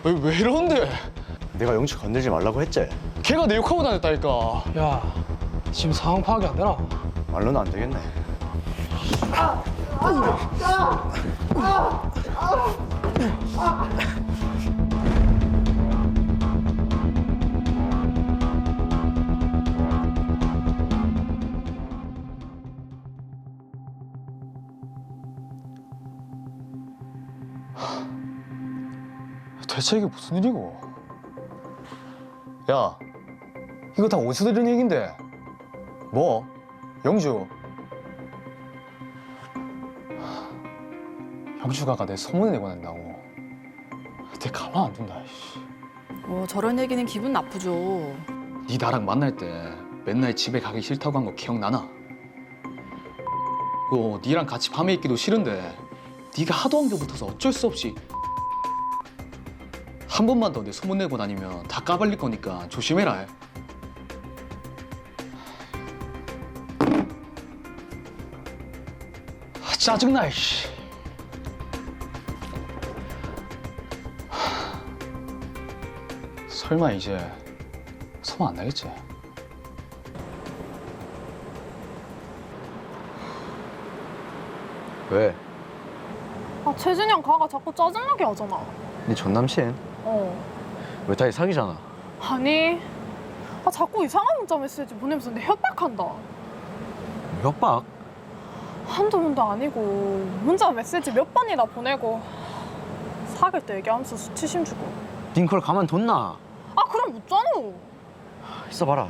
왜 이러는데? 내가 영주 건들지 말라고 했지? 걔가 내 욕하고 다녔다니까. 야, 지금 상황 파악이 안 되나? 말로는 안 되겠네. 대체 이게 무슨 일이고? 야, 이거 다 어디서 들은 얘긴데? 뭐? 영주? 영주가가 내 소문을 내고 난다고. 내 가만 안 둔다. 씨. 저런 얘기는 기분 나쁘죠. 네 나랑 만날 때 맨날 집에 가기 싫다고 한 거 기억나나? 그거 니랑 같이 밤에 있기도 싫은데 네가 하도 한 게 붙어서 어쩔 수 없이 한 번만 더 내 소문 내고 다니면 다 까발릴 거니까 조심해라. 짜증나, 씨. 설마 이제 소문 안 나겠지? 왜? 아, 최진영 가가 자꾸 짜증나게 하잖아. 네 전남친? 왜 다시 사귀잖아. 아니, 자꾸 이상한 문자 메시지 보내면서 내 협박한다. 협박? 한두 번도 아니고 문자 메시지 몇 번이나 보내고 사귈 때 얘기하면서 수치심 주고. 닌 그걸 가만 뒀나? 그럼 묻잖아. 있어봐라.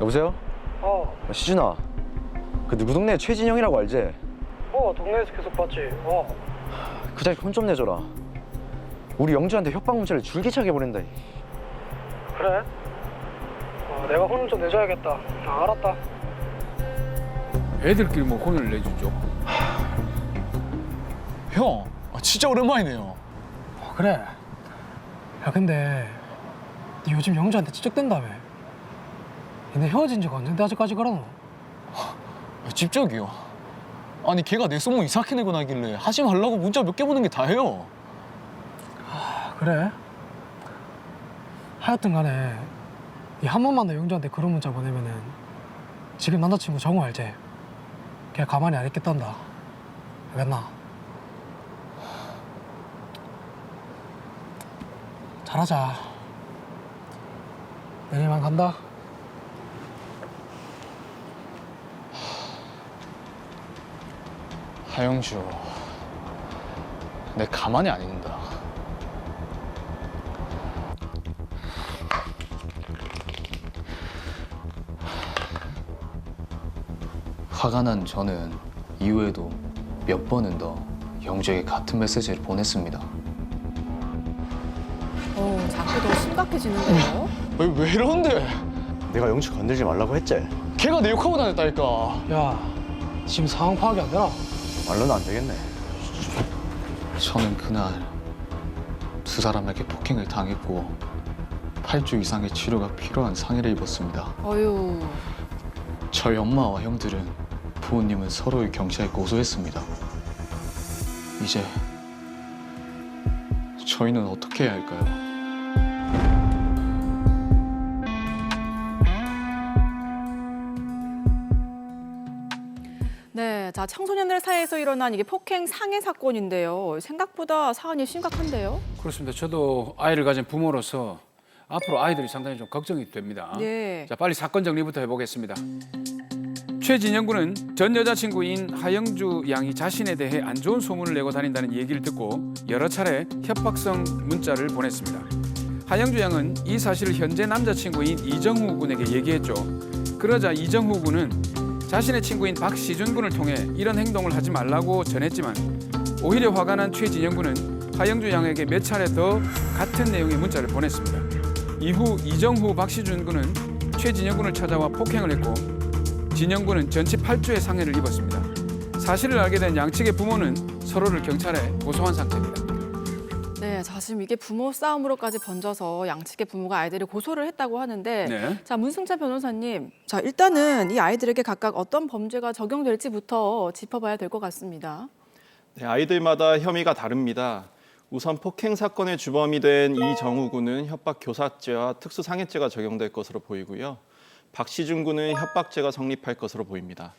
여보세요? 시준아, 그 누구 동네 최진영이라고 알지? 동네에서 계속 봤지. 그 자식 혼 좀 내줘라. 우리 영주한테 협박 문자를 줄기차게 보낸다. 그래? 내가 혼을 좀 내줘야겠다. 알았다. 애들끼리 뭐 혼을 내주죠. 형, 진짜 오랜만이네요. 그래. 야, 근데 니 요즘 영주한테 찌쩍댄다며. 얘네 헤어진 지가 언젠데 아직까지 그러노? 집적이요. 아니 걔가 내 소문 이상하게 내고 나길래 하지 말라고 문자 몇 개 보낸 게 다예요. 그래? 하여튼 간에 이 한 번만 더 영주한테 그런 문자 보내면은 지금 남자친구 정우 알지? 걔 가만히 안 있겠단다. 알겠나? 잘하자. 내일만 간다. 하영주, 내 가만히 안 있는다. 화가 난 저는 이후에도 몇 번은 더 영주에게 같은 메시지를 보냈습니다. 자꾸 더 심각해지는데요. 왜 이러는데? 내가 영주 건들지 말라고 했지? 걔가 내 욕하고 다녔다니까. 야, 지금 상황 파악이 안 되나? 말로는 안 되겠네. 저는 그날 두 사람에게 폭행을 당했고 8주 이상의 치료가 필요한 상해를 입었습니다. 어휴. 저희 엄마와 형들은 부모님은 서로의 경찰에 고소했습니다. 이제 저희는 어떻게 해야 할까요? 네, 자 청소년들 사이에서 일어난 이게 폭행 상해 사건인데요. 생각보다 사안이 심각한데요. 그렇습니다. 저도 아이를 가진 부모로서 앞으로 아이들이 상당히 좀 걱정이 됩니다. 네. 자, 빨리 사건 정리부터 해보겠습니다. 최진영 군은 전 여자친구인 하영주 양이 자신에 대해 안 좋은 소문을 내고 다닌다는 얘기를 듣고 여러 차례 협박성 문자를 보냈습니다. 하영주 양은 이 사실을 현재 남자친구인 이정후 군에게 얘기했죠. 그러자 이정후 군은 자신의 친구인 박시준 군을 통해 이런 행동을 하지 말라고 전했지만 오히려 화가 난 최진영 군은 하영주 양에게 몇 차례 더 같은 내용의 문자를 보냈습니다. 이후 이정후 박시준 군은 최진영 군을 찾아와 폭행을 했고 진영 군은 전치 8주의 상해를 입었습니다. 사실을 알게 된 양측의 부모는 서로를 경찰에 고소한 상태입니다. 네, 네, 자 지금 이게 부모 싸움으로까지 번져서 양측의 부모가 아이들을 고소를 했다고 하는데 네. 자 문승찬 변호사님, 자 일단은 이 아이들에게 각각 어떤 범죄가 적용될지부터 짚어봐야 될 것 같습니다. 네, 아이들마다 혐의가 다릅니다. 우선 폭행 사건의 주범이 된 이정우 군은 협박 교사죄와 특수상해죄가 적용될 것으로 보이고요. 박시준 군은 협박죄가 성립할 것으로 보입니다.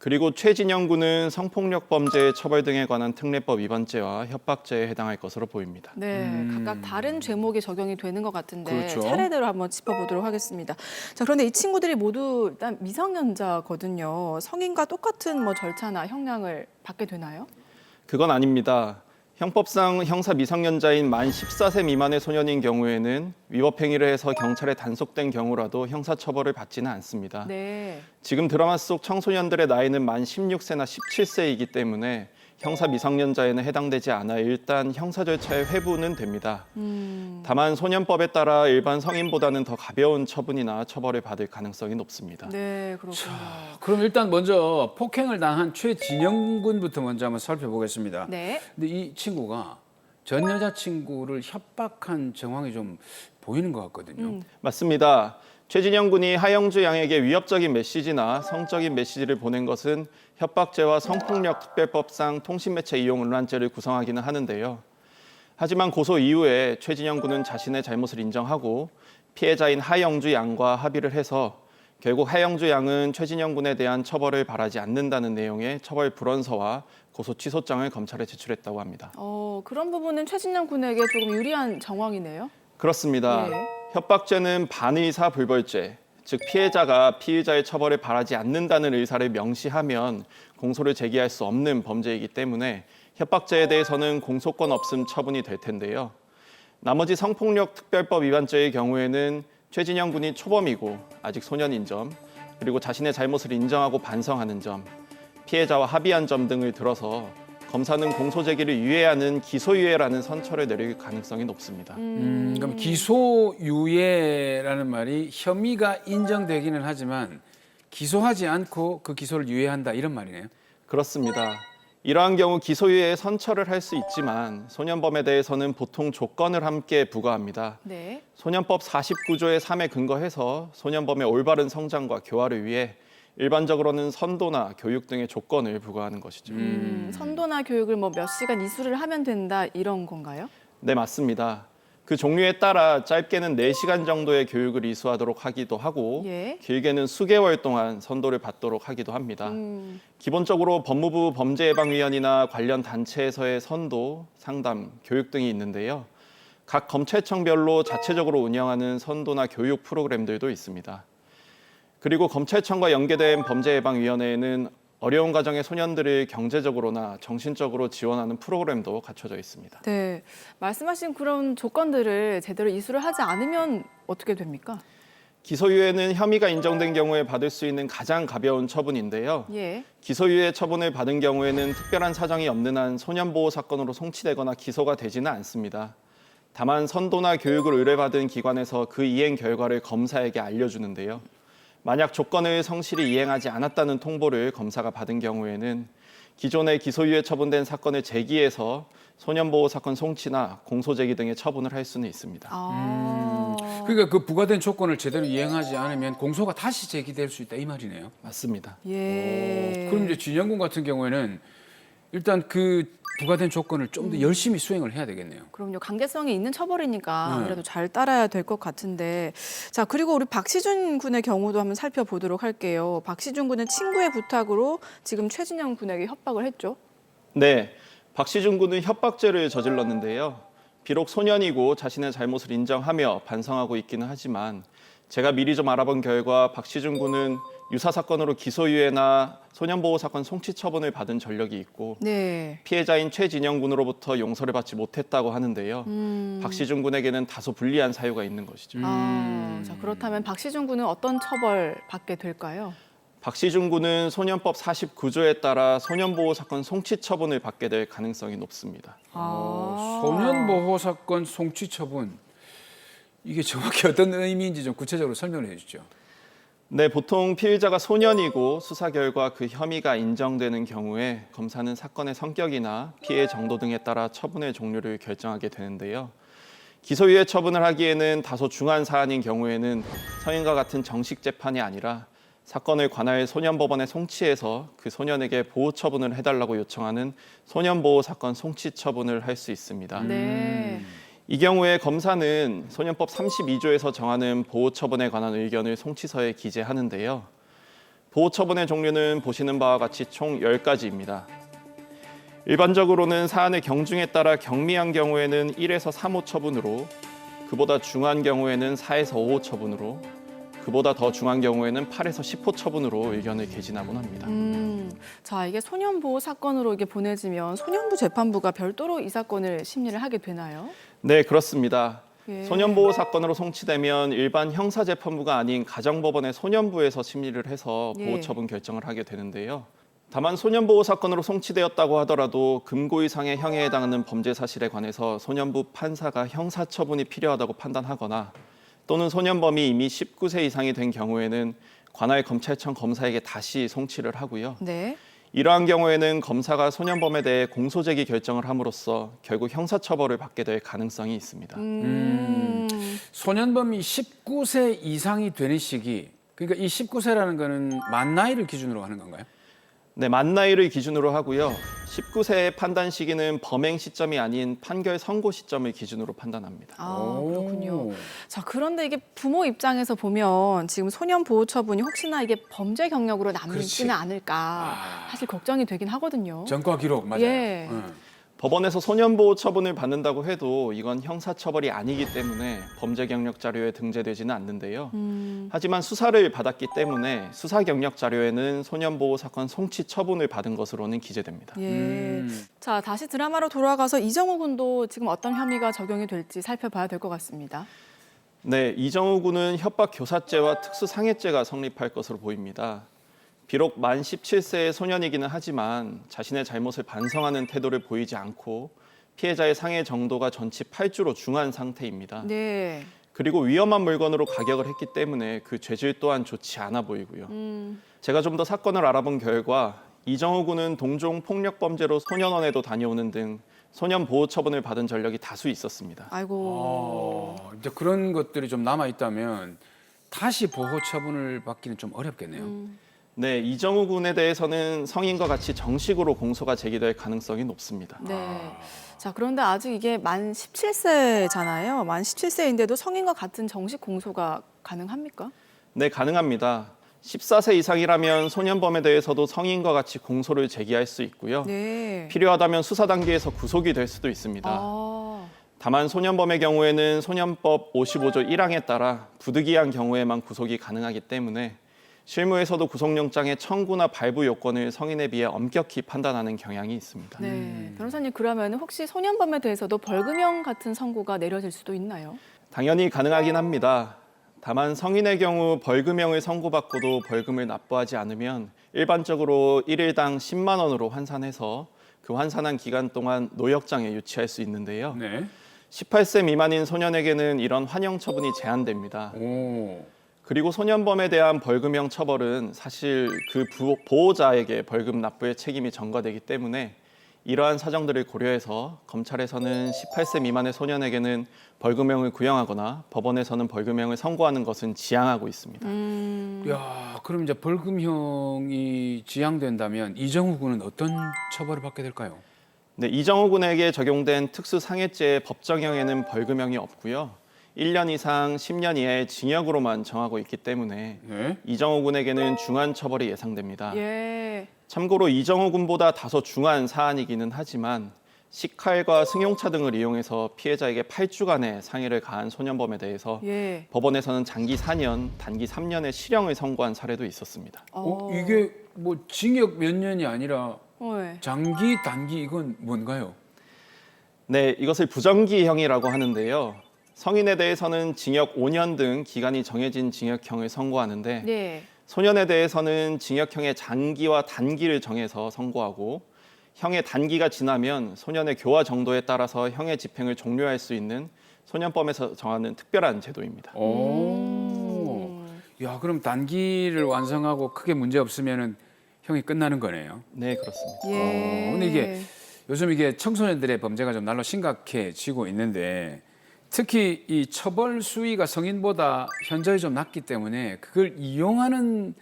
그리고 최진영 군은 성폭력 범죄 처벌 등에 관한 특례법 위반죄와 협박죄에 해당할 것으로 보입니다. 네, 각각 다른 죄목이 적용이 되는 것 같은데 그렇죠. 차례대로 한번 짚어보도록 하겠습니다. 자, 그런데 이 친구들이 모두 일단 미성년자거든요. 성인과 똑같은 뭐 절차나 형량을 받게 되나요? 그건 아닙니다. 형법상 형사 미성년자인 만 14세 미만의 소년인 경우에는 위법 행위를 해서 경찰에 단속된 경우라도 형사처벌을 받지는 않습니다. 네. 지금 드라마 속 청소년들의 나이는 만 16세나 17세이기 때문에 형사 미성년자에는 해당되지 않아 일단 형사 절차의 회부는 됩니다. 다만 소년법에 따라 일반 성인보다는 더 가벼운 처분이나 처벌을 받을 가능성이 높습니다. 네, 그렇군요. 그럼 일단 먼저 폭행을 당한 최진영 군부터 먼저 한번 살펴보겠습니다. 네. 근데 이 친구가 전 여자친구를 협박한 정황이 좀 보이는 것 같거든요. 맞습니다. 최진영 군이 하영주 양에게 위협적인 메시지나 성적인 메시지를 보낸 것은 협박죄와 성폭력 특별법상 통신매체 이용 음란죄를 구성하기는 하는데요. 하지만 고소 이후에 최진영 군은 자신의 잘못을 인정하고 피해자인 하영주 양과 합의를 해서 결국 하영주 양은 최진영 군에 대한 처벌을 바라지 않는다는 내용의 처벌 불원서와 고소 취소장을 검찰에 제출했다고 합니다. 그런 부분은 최진영 군에게 조금 유리한 정황이네요. 그렇습니다. 네. 협박죄는 반의사 불벌죄, 즉 피해자가 피의자의 처벌을 바라지 않는다는 의사를 명시하면 공소를 제기할 수 없는 범죄이기 때문에 협박죄에 대해서는 공소권 없음 처분이 될 텐데요. 나머지 성폭력 특별법 위반죄의 경우에는 최진영 군이 초범이고 아직 소년인 점, 그리고 자신의 잘못을 인정하고 반성하는 점, 피해자와 합의한 점 등을 들어서 검사는 공소 제기를 유예하는 기소유예라는 선처를 내릴 가능성이 높습니다. 그럼 기소유예라는 말이 혐의가 인정되기는 하지만 기소하지 않고 그 기소를 유예한다 이런 말이네요. 그렇습니다. 이러한 경우 기소유예에 선처를 할 수 있지만 소년범에 대해서는 보통 조건을 함께 부과합니다. 네. 소년법 49조의 3에 근거해서 소년범의 올바른 성장과 교화를 위해 일반적으로는 선도나 교육 등의 조건을 부과하는 것이죠. 선도나 교육을 뭐 몇 시간 이수를 하면 된다 이런 건가요? 네, 맞습니다. 그 종류에 따라 짧게는 4시간 정도의 교육을 이수하도록 하기도 하고 예. 길게는 수개월 동안 선도를 받도록 하기도 합니다. 기본적으로 법무부 범죄예방위원회나 관련 단체에서의 선도, 상담, 교육 등이 있는데요. 각 검찰청별로 자체적으로 운영하는 선도나 교육 프로그램들도 있습니다. 그리고 검찰청과 연계된 범죄예방위원회에는 어려운 가정의 소년들을 경제적으로나 정신적으로 지원하는 프로그램도 갖춰져 있습니다. 네. 말씀하신 그런 조건들을 제대로 이수를 하지 않으면 어떻게 됩니까? 기소유예는 혐의가 인정된 경우에 받을 수 있는 가장 가벼운 처분인데요. 예. 기소유예 처분을 받은 경우에는 특별한 사정이 없는 한 소년보호 사건으로 송치되거나 기소가 되지는 않습니다. 다만 선도나 교육을 의뢰받은 기관에서 그 이행 결과를 검사에게 알려주는데요. 만약 조건을 성실히 이행하지 않았다는 통보를 검사가 받은 경우에는 기존에 기소유예 처분된 사건을 제기해서 소년보호 사건 송치나 공소제기 등의 처분을 할 수는 있습니다. 그러니까 그 부과된 조건을 제대로 이행하지 않으면 공소가 다시 제기될 수 있다 이 말이네요. 맞습니다. 예. 그럼 이제 진영군 같은 경우에는 일단 그 부과된 조건을 좀 더 열심히 수행을 해야 되겠네요. 그럼요. 강제성이 있는 처벌이니까 아무래도 잘 따라야 될 것 같은데. 자, 그리고 우리 박시준 군의 경우도 한번 살펴보도록 할게요. 박시준 군은 친구의 부탁으로 지금 최진영 군에게 협박을 했죠. 네, 박시준 군은 협박죄를 저질렀는데요. 비록 소년이고 자신의 잘못을 인정하며 반성하고 있기는 하지만 제가 미리 좀 알아본 결과 박시준 군은 유사 사건으로 기소유예나 소년보호 사건 송치 처분을 받은 전력이 있고 네. 피해자인 최진영 군으로부터 용서를 받지 못했다고 하는데요. 박시준 군에게는 다소 불리한 사유가 있는 것이죠. 자, 그렇다면 박시준 군은 어떤 처벌 받게 될까요? 박시준 군은 소년법 49조에 따라 소년보호 사건 송치 처분을 받게 될 가능성이 높습니다. 소년보호 사건 송치 처분 이게 정확히 어떤 의미인지 좀 구체적으로 설명해 주시죠. 네, 보통 피의자가 소년이고 수사 결과 그 혐의가 인정되는 경우에 검사는 사건의 성격이나 피해 정도 등에 따라 처분의 종류를 결정하게 되는데요. 기소유예 처분을 하기에는 다소 중한 사안인 경우에는 성인과 같은 정식 재판이 아니라 사건을 관할 소년법원에 송치해서 그 소년에게 보호 처분을 해달라고 요청하는 소년보호 사건 송치 처분을 할 수 있습니다. 네. 이 경우에 검사는 소년법 32조에서 정하는 보호 처분에 관한 의견을 송치서에 기재하는데요. 보호 처분의 종류는 보시는 바와 같이 총 10가지입니다. 일반적으로는 사안의 경중에 따라 경미한 경우에는 1에서 3호 처분으로, 그보다 중한 경우에는 4에서 5호 처분으로, 그보다 더 중한 경우에는 8에서 10호 처분으로 의견을 개진하곤 합니다. 자, 이게 소년보호 사건으로 이게 보내지면 소년부 재판부가 별도로 이 사건을 심리를 하게 되나요? 네, 그렇습니다. 예. 소년보호 사건으로 송치되면 일반 형사재판부가 아닌 가정법원의 소년부에서 심리를 해서 예. 보호 처분 결정을 하게 되는데요. 다만 소년보호 사건으로 송치되었다고 하더라도 금고 이상의 형에 해당하는 범죄 사실에 관해서 소년부 판사가 형사처분이 필요하다고 판단하거나 또는 소년범이 이미 19세 이상이 된 경우에는 관할 검찰청 검사에게 다시 송치를 하고요. 네. 이러한 경우에는 검사가 소년범에 대해 공소제기 결정을 함으로써 결국 형사처벌을 받게 될 가능성이 있습니다. 소년범이 19세 이상이 되는 시기, 그러니까 이 19세라는 거는 만 나이를 기준으로 하는 건가요? 네, 만 나이를 기준으로 하고요. 19세의 판단 시기는 범행 시점이 아닌 판결 선고 시점을 기준으로 판단합니다. 아, 그렇군요. 오. 자, 그런데 이게 부모 입장에서 보면 지금 소년 보호 처분이 혹시나 이게 범죄 경력으로 남지는 않을까 사실 걱정이 되긴 하거든요. 전과 기록 맞아요. 예. 응. 법원에서 소년보호 처분을 받는다고 해도 이건 형사처벌이 아니기 때문에 범죄 경력 자료에 등재되지는 않는데요. 하지만 수사를 받았기 때문에 수사 경력 자료에는 소년보호 사건 송치 처분을 받은 것으로는 기재됩니다. 예. 자, 다시 드라마로 돌아가서 이정우 군도 지금 어떤 혐의가 적용이 될지 살펴봐야 될 것 같습니다. 네, 이정우 군은 협박 교사죄와 특수상해죄가 성립할 것으로 보입니다. 비록 만 17세의 소년이기는 하지만 자신의 잘못을 반성하는 태도를 보이지 않고 피해자의 상해 정도가 전치 8주로 중한 상태입니다. 네. 그리고 위험한 물건으로 가격을 했기 때문에 그 죄질 또한 좋지 않아 보이고요. 제가 좀 더 사건을 알아본 결과 이정우 군은 동종 폭력 범죄로 소년원에도 다녀오는 등 소년 보호 처분을 받은 전력이 다수 있었습니다. 아이고. 이제 그런 것들이 좀 남아 있다면 다시 보호 처분을 받기는 좀 어렵겠네요. 네, 이정우 군에 대해서는 성인과 같이 정식으로 공소가 제기될 가능성이 높습니다. 네. 자, 그런데 아직 이게 만 17세잖아요. 만 17세인데도 성인과 같은 정식 공소가 가능합니까? 네, 가능합니다. 14세 이상이라면 소년범에 대해서도 성인과 같이 공소를 제기할 수 있고요. 네. 필요하다면 수사 단계에서 구속이 될 수도 있습니다. 아. 다만 소년범의 경우에는 소년법 55조 1항에 따라 부득이한 경우에만 구속이 가능하기 때문에 실무에서도 구속영장의 청구나 발부 요건을 성인에 비해 엄격히 판단하는 경향이 있습니다. 네. 변호사님, 그러면 혹시 소년범에 대해서도 벌금형 같은 선고가 내려질 수도 있나요? 당연히 가능하긴 합니다. 다만 성인의 경우 벌금형을 선고받고도 벌금을 납부하지 않으면 일반적으로 1일당 10만 원으로 환산해서 그 환산한 기간 동안 노역장에 유치할 수 있는데요. 네. 18세 미만인 소년에게는 이런 환영 처분이 제한됩니다. 오. 그리고 소년범에 대한 벌금형 처벌은 사실 그 보호자에게 벌금 납부의 책임이 전가되기 때문에 이러한 사정들을 고려해서 검찰에서는 18세 미만의 소년에게는 벌금형을 구형하거나 법원에서는 벌금형을 선고하는 것은 지양하고 있습니다. 야, 그럼 이제 벌금형이 지양된다면 이정우 군은 어떤 처벌을 받게 될까요? 네, 이정우 군에게 적용된 특수상해죄의 법정형에는 벌금형이 없고요. 1년 이상 10년 이하의 징역으로만 정하고 있기 때문에 네. 이정우 군에게는 중한 처벌이 예상됩니다. 예. 참고로 이정우 군보다 다소 중한 사안이기는 하지만 식칼과 승용차 등을 이용해서 피해자에게 8주간의 상해를 가한 소년범에 대해서 예. 법원에서는 장기 4년, 단기 3년의 실형을 선고한 사례도 있었습니다. 이게 뭐 징역 몇 년이 아니라 네. 장기, 단기 이건 뭔가요? 네, 이것을 부정기형이라고 하는데요. 성인에 대해서는 징역 5년 등 기간이 정해진 징역형을 선고하는데 네. 소년에 대해서는 징역형의 장기와 단기를 정해서 선고하고 형의 단기가 지나면 소년의 교화 정도에 따라서 형의 집행을 종료할 수 있는 소년법에서 정하는 특별한 제도입니다. 오. 야, 그럼 단기를 완성하고 크게 문제 없으면은 형이 끝나는 거네요. 네, 그렇습니다. 예. 근데 이게 요즘 이게 청소년들의 범죄가 좀 날로 심각해지고 있는데 특히 이 처벌 수위가 성인보다 현저히 좀 낮기 때문에 그걸 이용하는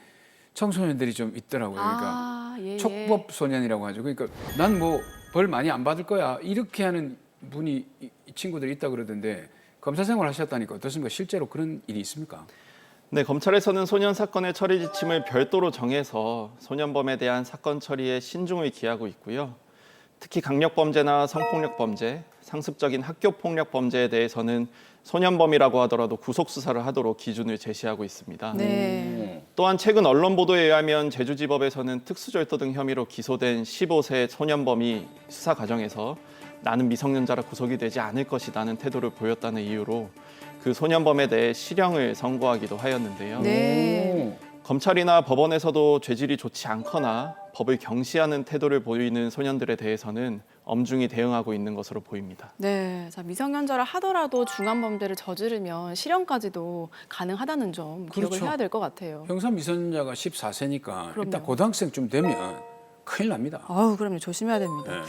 청소년들이 좀 있더라고요. 그러니까 예, 예. 촉법 소년이라고 하죠. 그러니까 난 뭐 벌 많이 안 받을 거야 이렇게 하는 분이 이 친구들이 있다 그러던데 검사 생활 하셨다니까 어떻습니까? 실제로 그런 일이 있습니까? 네, 검찰에서는 소년 사건의 처리 지침을 별도로 정해서 소년범에 대한 사건 처리에 신중을 기하고 있고요. 특히 강력범죄나 성폭력범죄, 상습적인 학교폭력범죄에 대해서는 소년범이라고 하더라도 구속수사를 하도록 기준을 제시하고 있습니다. 네. 또한 최근 언론 보도에 의하면 제주지법에서는 특수절도 등 혐의로 기소된 15세 소년범이 수사 과정에서 나는 미성년자라 구속이 되지 않을 것이라는 태도를 보였다는 이유로 그 소년범에 대해 실형을 선고하기도 하였는데요. 네. 검찰이나 법원에서도 죄질이 좋지 않거나 법을 경시하는 태도를 보이는 소년들에 대해서는 엄중히 대응하고 있는 것으로 보입니다. 네. 자, 미성년자라 하더라도 중한 범죄를 저지르면 실형까지도 가능하다는 점 기억을 그렇죠. 해야 될 것 같아요. 형사 미성년자가 14세니까 그럼요. 일단 고등학생쯤 되면 큰일 납니다. 아우, 그럼요. 조심해야 됩니다. 네.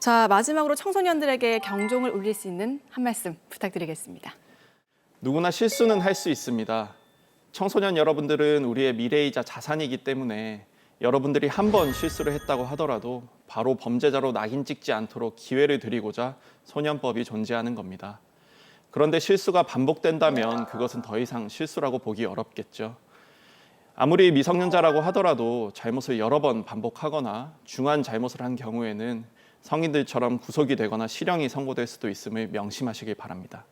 자, 마지막으로 청소년들에게 경종을 울릴 수 있는 한 말씀 부탁드리겠습니다. 누구나 실수는 할 수 있습니다. 청소년 여러분들은 우리의 미래이자 자산이기 때문에 여러분들이 한 번 실수를 했다고 하더라도 바로 범죄자로 낙인 찍지 않도록 기회를 드리고자 소년법이 존재하는 겁니다. 그런데 실수가 반복된다면 그것은 더 이상 실수라고 보기 어렵겠죠. 아무리 미성년자라고 하더라도 잘못을 여러 번 반복하거나 중한 잘못을 한 경우에는 성인들처럼 구속이 되거나 실형이 선고될 수도 있음을 명심하시길 바랍니다.